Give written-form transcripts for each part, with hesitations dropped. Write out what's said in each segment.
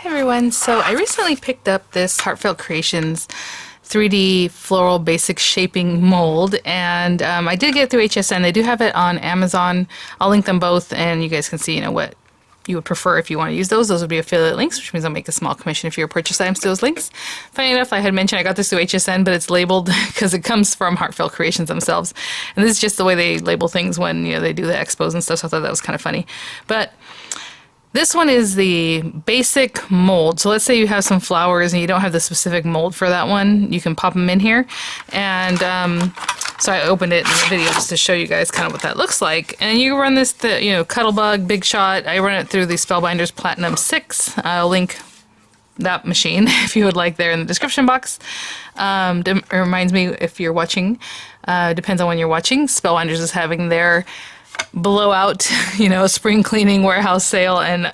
everyone. So I recently picked up this Heartfelt Creations 3D floral basic shaping mold, and I did get it through HSN. They do have it on Amazon. I'll link them both, and you guys can see, what you would prefer if you want to use those. Those would be affiliate links, which means I'll make a small commission if you purchase items to those links. Funny enough, I had mentioned I got this through HSN, but it's labeled because it comes from Heartfelt Creations themselves. And this is just the way they label things when they do the expos and stuff, so I thought that was kind of funny. But this one is the basic mold. So let's say you have some flowers and you don't have the specific mold for that one. You can pop them in here. And so I opened it in the video just to show you guys kind of what that looks like. And you run this, Cuttlebug, Big Shot. I run it through the Spellbinders Platinum 6. I'll link that machine if you would like there in the description box. It reminds me, if you're watching, depends on when you're watching, Spellbinders is having their blowout, spring cleaning warehouse sale, and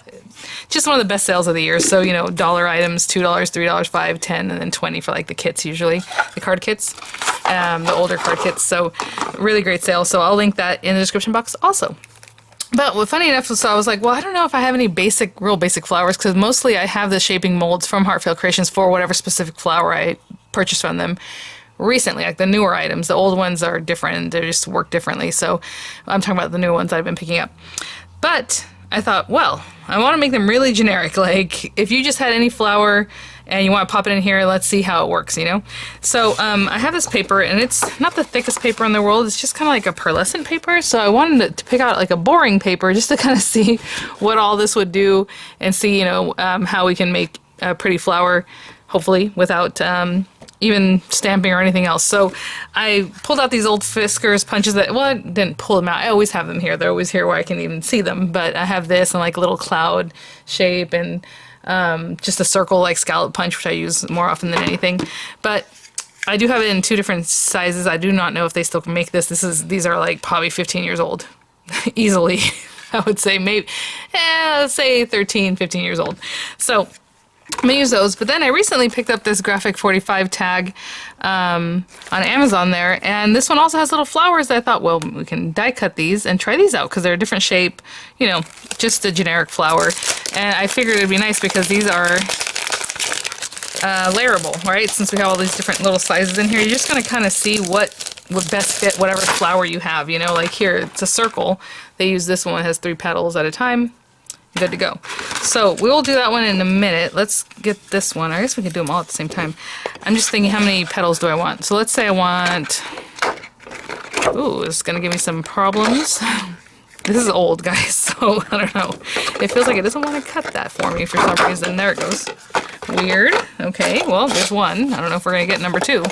just one of the best sales of the year. So, dollar items, $2, $3, $5, $10, and then $20 for like the kits usually, the card kits, the older card kits. So really great sale. So I'll link that in the description box also. But funny enough, so I was like, well, I don't know if I have any real basic flowers, because mostly I have the shaping molds from Heartfelt Creations for whatever specific flower I purchased from them recently, like the newer items. The old ones are different, they just work differently, so I'm talking about the new ones I've been picking up. But I thought, well, I want to make them really generic, like if you just had any flower and you want to pop it in here, let's see how it works, So I have this paper, and it's not the thickest paper in the world, it's just kind of like a pearlescent paper, so I wanted to pick out like a boring paper just to kind of see what all this would do and see, how we can make a pretty flower, hopefully, without even stamping or anything else. So I pulled out these old Fiskars punches I didn't pull them out. I always have them here. They're always here where I can even see them. But I have this and like a little cloud shape and just a circle like scallop punch, which I use more often than anything. But I do have it in 2 different sizes. I do not know if they still make this. These are like probably 15 years old. Easily, I would say. Maybe, let's say 13, 15 years old. So I'm going to use those, but then I recently picked up this Graphic 45 tag on Amazon there, and this one also has little flowers that I thought, well, we can die cut these and try these out because they're a different shape, just a generic flower. And I figured it'd be nice because these are layerable, right? Since we have all these different little sizes in here, you're just going to kind of see what would best fit whatever flower you have, like here, it's a circle. They use this one that has 3 petals at a time. Good to go. So we'll do that one in a minute. Let's get this one. I guess we can do them all at the same time. I'm just thinking, how many petals do I want? So let's say I want... Ooh, it's going to give me some problems. This is old, guys, so I don't know. It feels like it doesn't want to cut that for me for some reason. There it goes. Weird. Okay, well, there's one. I don't know if we're going to get number 2.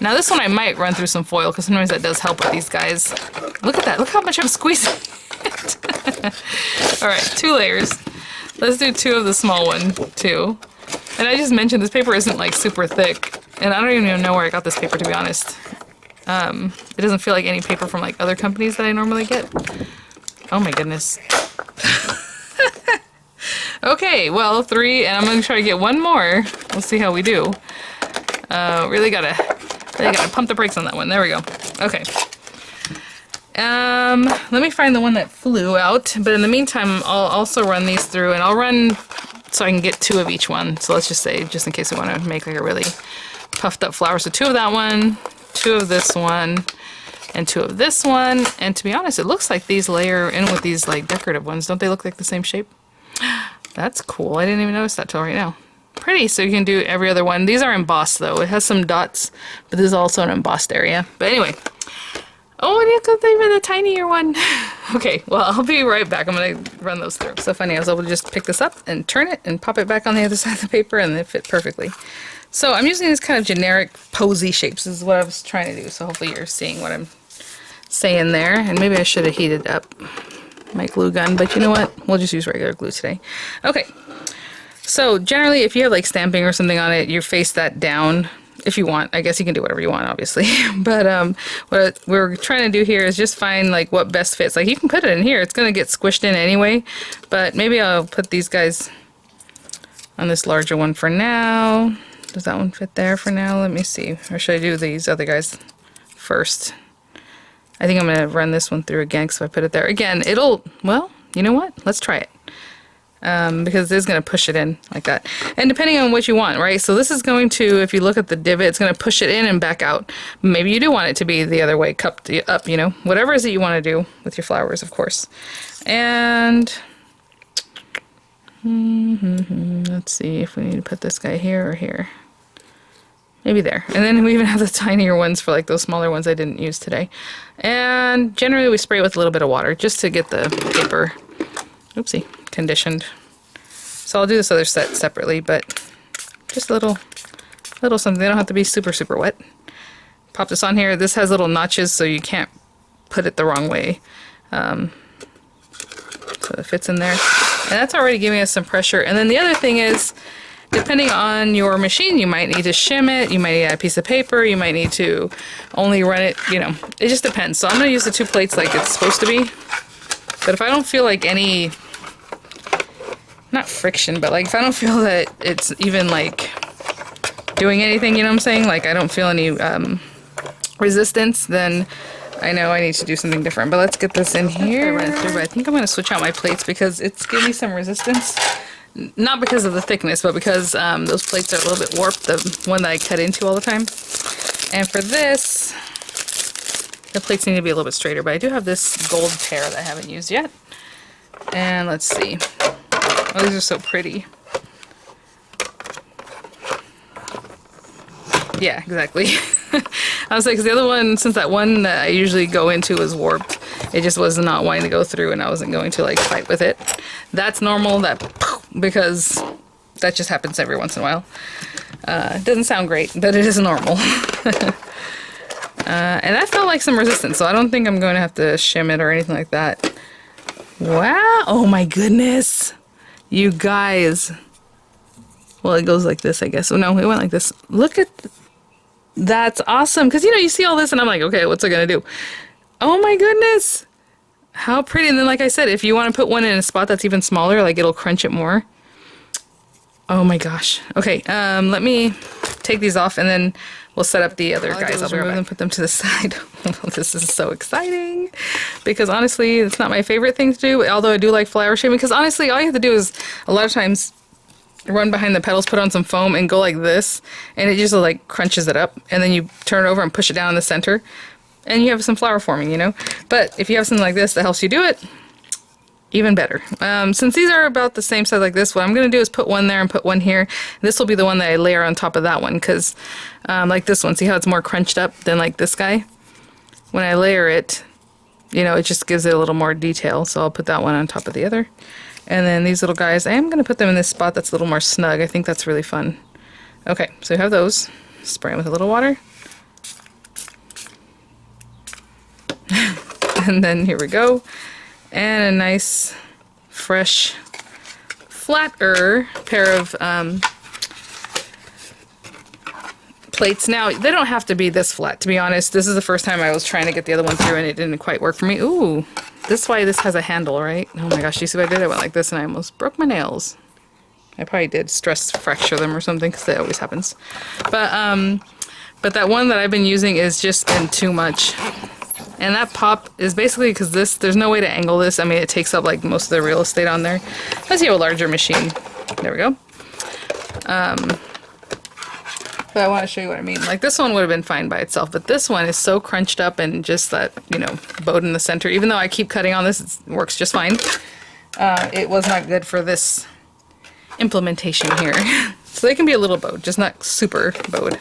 Now this one I might run through some foil, because sometimes that does help with these guys. Look at that. Look how much I'm squeezing it. Alright, 2 layers. Let's do 2 of the small one, too. And I just mentioned this paper isn't like super thick, and I don't even know where I got this paper, to be honest. It doesn't feel like any paper from like other companies that I normally get. Oh my goodness. Okay, well, 3, and I'm gonna try to get 1 more. We'll see how we do. Really gotta pump the brakes on that one. There we go. Okay. Let me find the one that flew out, but in the meantime, I'll also run these through, and I'll run so I can get 2 of each one. So let's just say, just in case we want to make like a really puffed up flower. So 2 of that one, 2 of this one, and 2 of this one. And to be honest, it looks like these layer in with these like decorative ones. Don't they look like the same shape? That's cool. I didn't even notice that till right now. Pretty, so you can do every other one. These are embossed though. It has some dots, but this is also an embossed area. But anyway. Oh, and you got even the tinier one. Okay, well, I'll be right back. I'm going to run those through. So funny, I was able to just pick this up and turn it and pop it back on the other side of the paper, and it fit perfectly. So I'm using these kind of generic posy shapes. This is what I was trying to do. So hopefully you're seeing what I'm saying there. And maybe I should have heated up my glue gun, but you know what? We'll just use regular glue today. Okay. So generally, if you have like stamping or something on it, you face that down. If you want, I guess you can do whatever you want, obviously. But what we're trying to do here is just find like what best fits. Like you can put it in here; it's gonna get squished in anyway. But maybe I'll put these guys on this larger one for now. Does that one fit there for now? Let me see. Or should I do these other guys first? I think I'm gonna run this one through again because if I put it there again, it'll. Well, you know what? Let's try it. because it's going to push it in like that. And depending on what you want, right? So this is going to, if you look at the divot, it's going to push it in and back out. Maybe you do want it to be the other way, cupped up, you know, whatever it is that you want to do with your flowers, of course. And let's see if we need to put this guy here or here. Maybe there. And then we even have the tinier ones for like those smaller ones I didn't use today. And generally we spray it with a little bit of water just to get the paper, oopsie, conditioned. So I'll do this other set separately, but just a little something. They don't have to be super, super wet. Pop this on here. This has little notches so you can't put it the wrong way. So it fits in there. And that's already giving us some pressure. And then the other thing is, depending on your machine, you might need to shim it, you might need a piece of paper, you might need to only run it, you know, it just depends. So I'm going to use the 2 plates like it's supposed to be. But if I don't feel like any, not friction, but like if I don't feel that it's even like doing anything, you know what I'm saying? Like I don't feel any resistance, then I know I need to do something different. But let's get this in here. Run it through, but I think I'm going to switch out my plates because it's giving me some resistance. Not because of the thickness, but because those plates are a little bit warped, the one that I cut into all the time. And for this, the plates need to be a little bit straighter, but I do have this gold pair that I haven't used yet. And let's see. Oh, these are so pretty. Yeah, exactly. I was like, 'cause the other one, since that one that I usually go into was warped, it just was not wanting to go through and I wasn't going to like fight with it. That's normal, because that just happens every once in a while. It doesn't sound great, but it is normal. And that felt like some resistance, so I don't think I'm going to have to shim it or anything like that. Wow! Oh my goodness! You guys! Well, it goes like this, I guess. Oh no, it went like this. Look at... That's awesome! Because, you know, you see all this and I'm like, okay, what's it going to do? Oh my goodness! How pretty. And then, like I said, if you want to put one in a spot that's even smaller, like it'll crunch it more. Oh my gosh. Okay, let me take these off and then we'll set up the other guys. I'll remove them and put them to the side. This is so exciting because honestly, it's not my favorite thing to do, although I do like flower shaping, because honestly, all you have to do is a lot of times run behind the petals, put on some foam and go like this, and it just like crunches it up, and then you turn it over and push it down in the center. And you have some flower forming, you know? But if you have something like this that helps you do it, even better. Since these are about the same size like this, what I'm going to do is put one there and put one here. This will be the one that I layer on top of that one, because like this one, see how it's more crunched up than like this guy? When I layer it, you know, it just gives it a little more detail. So I'll put that one on top of the other. And then these little guys, I am going to put them in this spot that's a little more snug. I think that's really fun. Okay, so you have those. Spray them with a little water. And then here we go, and a nice fresh flatter pair of plates. Now they don't have to be this flat, to be honest. This is the first time I was trying to get the other one through and it didn't quite work for me. Ooh, this is why this has a handle, right? Oh my gosh, you see what I did? I went like this and I almost broke my nails. I probably did stress fracture them or something, because that always happens. But that one that I've been using is just been too much. And that pop is basically because there's no way to angle this. I mean, it takes up like most of the real estate on there. Unless you have a larger machine. There we go. But I want to show you what I mean. Like this one would have been fine by itself, but this one is so crunched up and just that, you know, bowed in the center. Even though I keep cutting on this, it works just fine. It was not good for this implementation here. So they can be a little bowed, just not super bowed.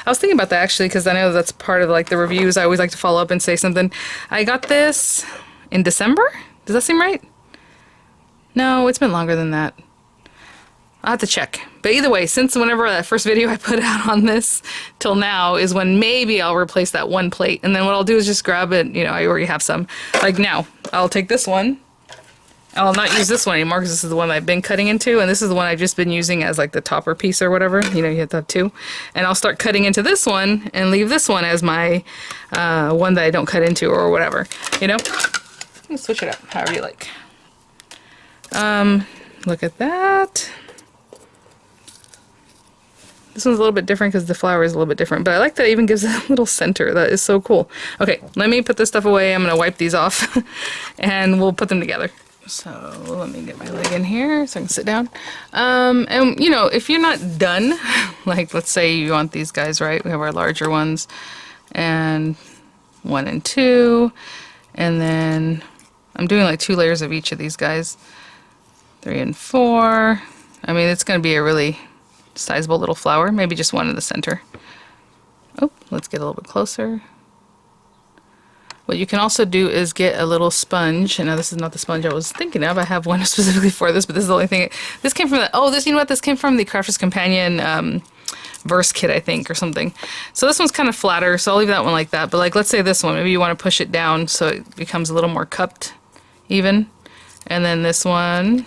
I was thinking about that actually, because I know that's part of like the reviews. I always like to follow up and say something. I got this in December? Does that seem right? No, it's been longer than that. I'll have to check. But either way, since whenever that first video I put out on this till now is when maybe I'll replace that one plate. And then what I'll do is just grab it, you know, I already have some. Like now, I'll take this one. I'll not use this one anymore because this is the one I've been cutting into, and this is the one I've just been using as like the topper piece or whatever. You know, you have to have two. And I'll start cutting into this one and leave this one as my one that I don't cut into or whatever. You know? You can switch it up however you like. Look at that. This one's a little bit different because the flower is a little bit different, but I like that it even gives a little center. That is so cool. Okay, let me put this stuff away. I'm going to wipe these off and we'll put them together. So let me get my leg in here so I can sit down. And you know, if you're not done, like let's say you want these guys, right? We have our larger ones, and 1 and 2, and then I'm doing like 2 layers of each of these guys. 3 and 4. I mean, it's going to be a really sizable little flower. Maybe just one in the center. Oh, let's get a little bit closer. What you can also do is get a little sponge. And now this is not the sponge I was thinking of. I have one specifically for this, but this is the only thing. This came from the, oh, this, you know what? This came from the Crafter's Companion verse kit, I think, or something. So this one's kind of flatter, so I'll leave that one like that. But like, let's say this one, maybe you want to push it down so it becomes a little more cupped, even. And then this one,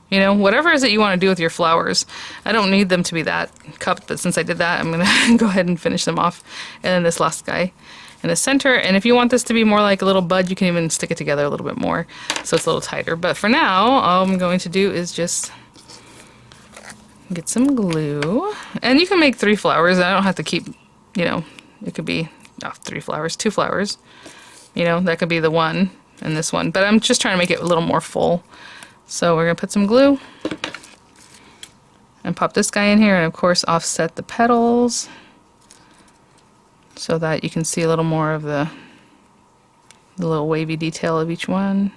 you know, whatever it is that you want to do with your flowers. I don't need them to be that cupped, but since I did that, I'm going to go ahead and finish them off. And then this last guy in the center, and if you want this to be more like a little bud, you can even stick it together a little bit more so it's a little tighter. But for now, all I'm going to do is just get some glue, and you can make 3 flowers. I don't have to keep, you know, it could be 3 flowers, 2 flowers, you know, that could be the one and this one, but I'm just trying to make it a little more full. So we're gonna put some glue and pop this guy in here, and of course offset the petals so that you can see a little more of the little wavy detail of each one.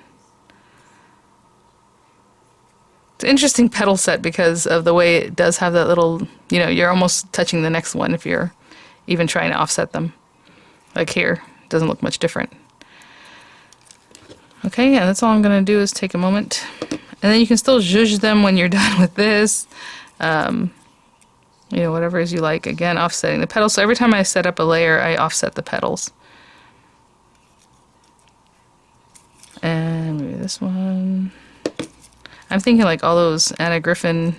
It's an interesting petal set because of the way it does have that little, you know, you're almost touching the next one if you're even trying to offset them. Like here, it doesn't look much different. Okay, yeah, that's all I'm gonna do is take a moment. And then you can still zhuzh them when you're done with this. You know, whatever it is you like. Again, offsetting the petals. So every time I set up a layer, I offset the petals. And maybe this one. I'm thinking like all those Anna Griffin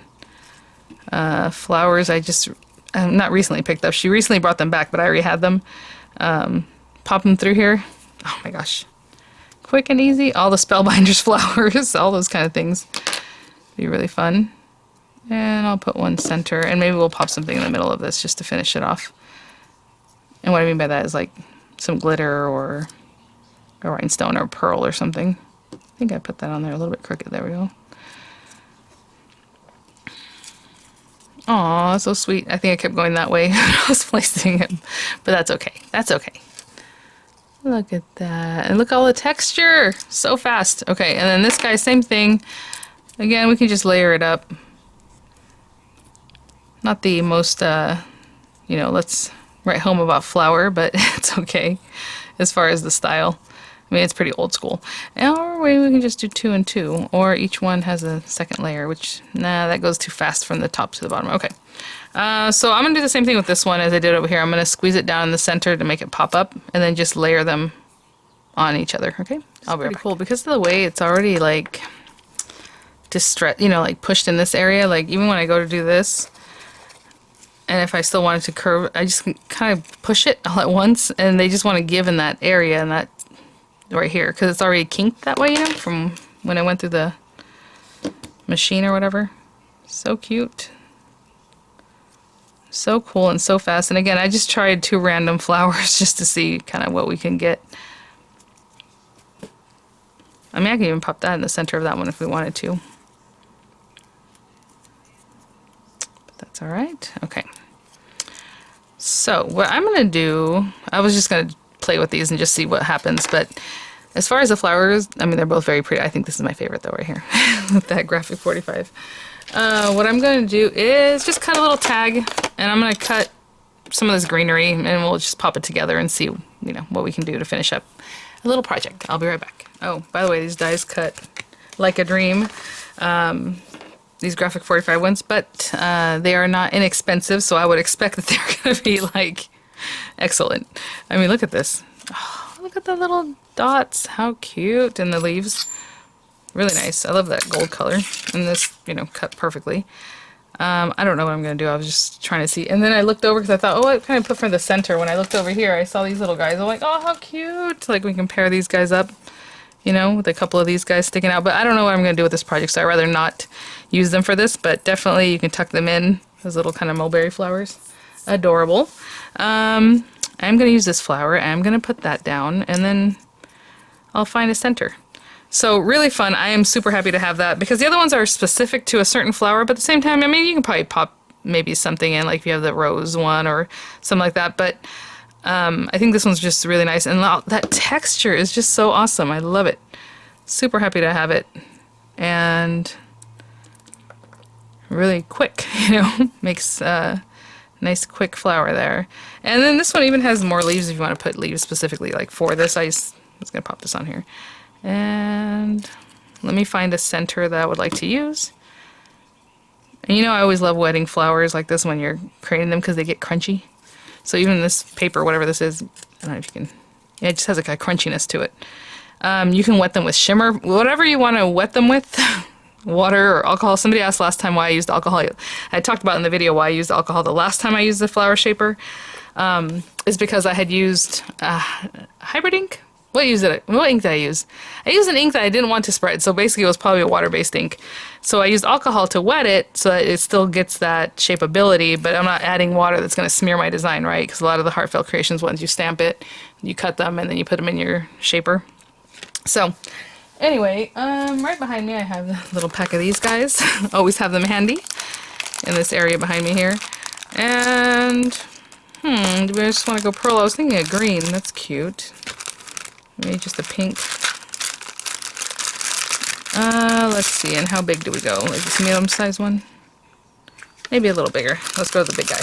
flowers I just not recently picked up. She recently brought them back, but I already had them. Pop them through here. Oh my gosh. Quick and easy. All the Spellbinders flowers, all those kind of things. Be really fun. And I'll put one center, and maybe we'll pop something in the middle of this just to finish it off. And what I mean by that is like some glitter or a rhinestone or pearl or something. I think I put that on there a little bit crooked. There we go. Aw, that's so sweet. I think I kept going that way when I was placing him, but that's okay. That's okay. Look at that. And look at all the texture. So fast. Okay, and then this guy, same thing. Again, we can just layer it up. Not the most, you know, let's write home about flower, but it's okay as far as the style. I mean, it's pretty old school. Or we can just do 2 and 2, or each one has a second layer, which, nah, that goes too fast from the top to the bottom. Okay. So I'm going to do the same thing with this one as I did over here. I'm going to squeeze it down in the center to make it pop up, and then just layer them on each other, okay? I'll be pretty cool because of the way it's already, like, you know, like pushed in this area. Like, even when I go to do this, and if I still wanted to curve, I just kind of push it all at once, and they just want to give in that area, and that right here, because it's already kinked that way, you know, from when I went through the machine or whatever. So cute. So cool and so fast. And again, I just tried 2 random flowers just to see kind of what we can get. I mean, I can even pop that in the center of that one if we wanted to. But that's all right. Okay. So what I'm going to do, I was just going to play with these and just see what happens. But as far as the flowers, I mean, they're both very pretty. I think this is my favorite though right here with that graphic 45. What I'm going to do is just cut a little tag, and I'm going to cut some of this greenery, and we'll just pop it together and see, you know, what we can do to finish up a little project. I'll be right back. Oh, by the way, these dies cut like a dream. These graphic 45 ones, but they are not inexpensive, so I would expect that they're going to be like excellent. I mean, look at this. Oh, look at the little dots. How cute. And the leaves. Really nice. I love that gold color. And this, you know, cut perfectly. I don't know what I'm going to do. I was just trying to see. And then I looked over because I thought, oh, what can I put for the center? When I looked over here, I saw these little guys. I'm like, oh, how cute. Like, we can pair these guys up, you know, with a couple of these guys sticking out. But I don't know what I'm going to do with this project, so I'd rather not use them for this. But definitely you can tuck them in. Those little kind of mulberry flowers. Adorable. I'm going to use this flower. I'm going to put that down. And then I'll find a center. So really fun. I am super happy to have that because the other ones are specific to a certain flower, but at the same time, I mean, you can probably pop maybe something in, like if you have the rose one or something like that. But I think this one's just really nice, and that texture is just so awesome. I love it. Super happy to have it, and really quick, you know, makes a nice quick flower there. And then this one even has more leaves if you want to put leaves specifically like for this. I was gonna pop this on here, and let me find a center that I would like to use. And you know, I always love wetting flowers like this when you're creating them because they get crunchy. So even this paper, whatever this is, I don't know if you can, yeah, it just has like a crunchiness to it. You can wet them with shimmer, whatever you want to wet them with, water or alcohol. Somebody asked last time why I used alcohol. I talked about in the video why I used alcohol the last time I used the flower shaper. Is because I had used hybrid ink. What ink did I use? I used an ink that I didn't want to spread, so basically it was probably a water-based ink. So I used alcohol to wet it so that it still gets that shapeability, but I'm not adding water that's going to smear my design, right? Because a lot of the Heartfelt Creations ones, you stamp it, you cut them, and then you put them in your shaper. So anyway, right behind me I have a little pack of these guys. Always have them handy in this area behind me here. And, do we just want to go pearl? I was thinking of green. That's cute. Maybe just a pink. Let's see, and how big do we go? Like this medium-sized one? Maybe a little bigger. Let's go to the big guy.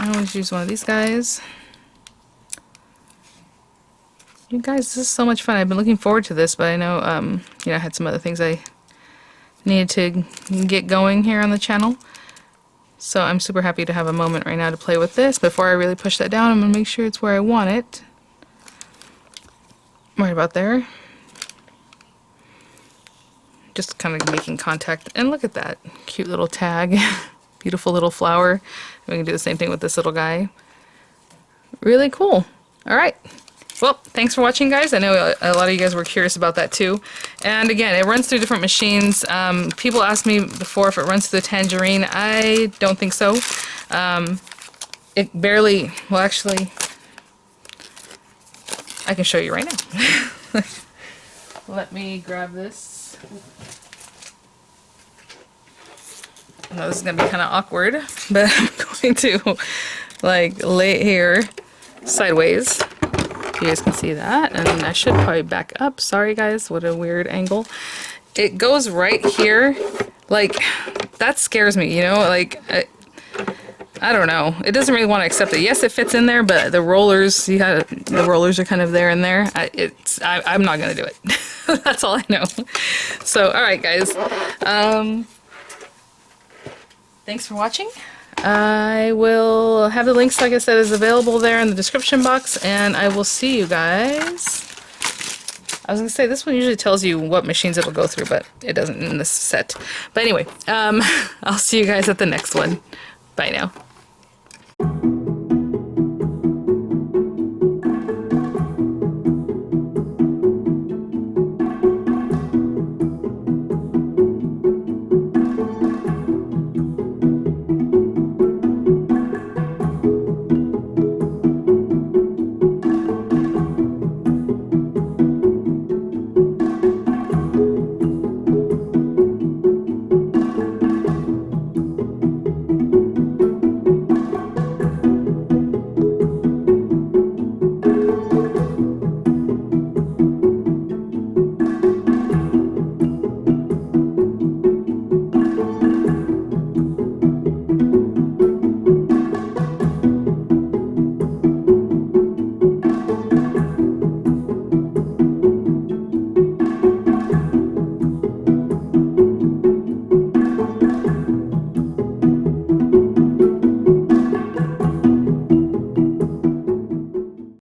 I always use one of these guys. You guys, this is so much fun. I've been looking forward to this, but I know, you know, I had some other things I needed to get going here on the channel. So I'm super happy to have a moment right now to play with this. Before I really push that down, I'm going to make sure it's where I want it. Right about there. Just kind of making contact. And look at that cute little tag. Beautiful little flower. We can do the same thing with this little guy. Really cool. Alright. Well, thanks for watching, guys. I know a lot of you guys were curious about that too. And again, it runs through different machines. People asked me before if it runs through the Tangerine. I don't think so. It barely, well actually, I can show you right now. Let me grab this. Now this is going to be kind of awkward, but I'm going to like lay it here sideways. You guys can see that, and I should probably back up. Sorry guys, what a weird angle. It goes right here. Like, that scares me, you know? Like, I don't know. It doesn't really want to accept it. Yes, it fits in there, but the rollers, see how the rollers are kind of there and there? I'm not going to do it. That's all I know. So, alright guys. Thanks for watching. I will have the links, like I said, is available there in the description box, and I will see you guys. I was going to say, this one usually tells you what machines it will go through, but it doesn't in this set. But anyway, I'll see you guys at the next one. Bye now.